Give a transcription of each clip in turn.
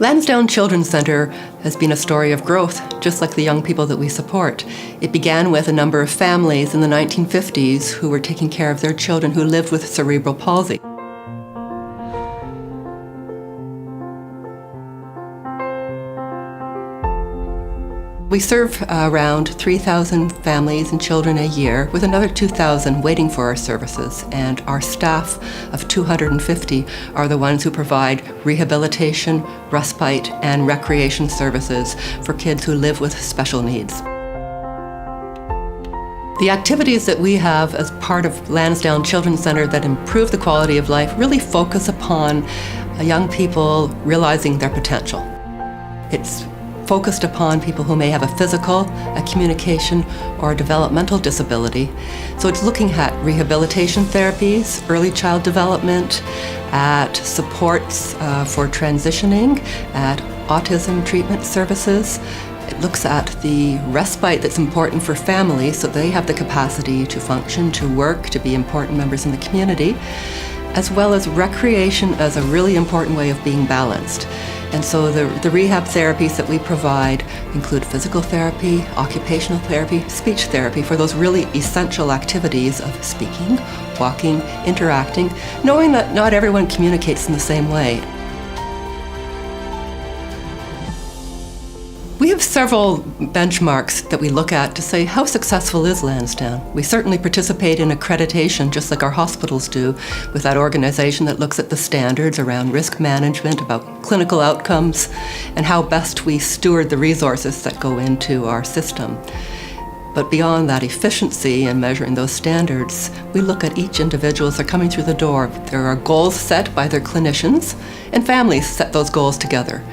Lansdowne Children's Centre has been a story of growth, just like the young people that we support. It began with a number of families in the 1950s who were taking care of their children who lived with cerebral palsy. We serve around 3,000 families and children a year, with another 2,000 waiting for our services, and our staff of 250 are the ones who provide rehabilitation, respite, and recreation services for kids who live with special needs. The activities that we have as part of Lansdowne Children's Centre that improve the quality of life really focus upon young people realizing their potential. It's focused upon people who may have a physical, a communication, or a developmental disability. So it's looking at rehabilitation therapies, early child development, at supports for transitioning, at autism treatment services. It looks at the respite that's important for families so they have the capacity to function, to work, to be important members in the community, as well as recreation as a really important way of being balanced. And so the rehab therapies that we provide include physical therapy, occupational therapy, speech therapy for those really essential activities of speaking, walking, interacting, knowing that not everyone communicates in the same way. We have several benchmarks that we look at to say, how successful is Lansdowne? We certainly participate in accreditation, just like our hospitals do, with that organization that looks at the standards around risk management, about clinical outcomes, and how best we steward the resources that go into our system. But beyond that efficiency and measuring those standards, we look at each individual as they're coming through the door. There are goals set by their clinicians, and families set those goals together.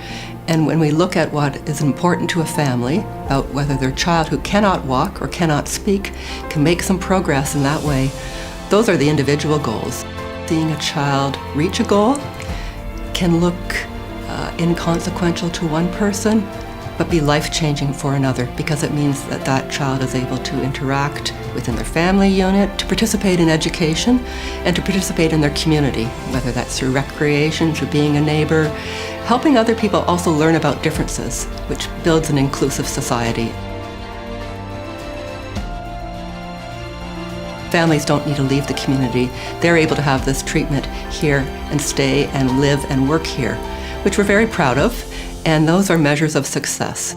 And when we look at what is important to a family, about whether their child who cannot walk or cannot speak can make some progress in that way, those are the individual goals. Seeing a child reach a goal can look inconsequential to one person, but be life-changing for another, because it means that that child is able to interact within their family unit, to participate in education, and to participate in their community, whether that's through recreation, through being a neighbor, helping other people also learn about differences, which builds an inclusive society. Families don't need to leave the community. They're able to have this treatment here and stay and live and work here, which we're very proud of, and those are measures of success.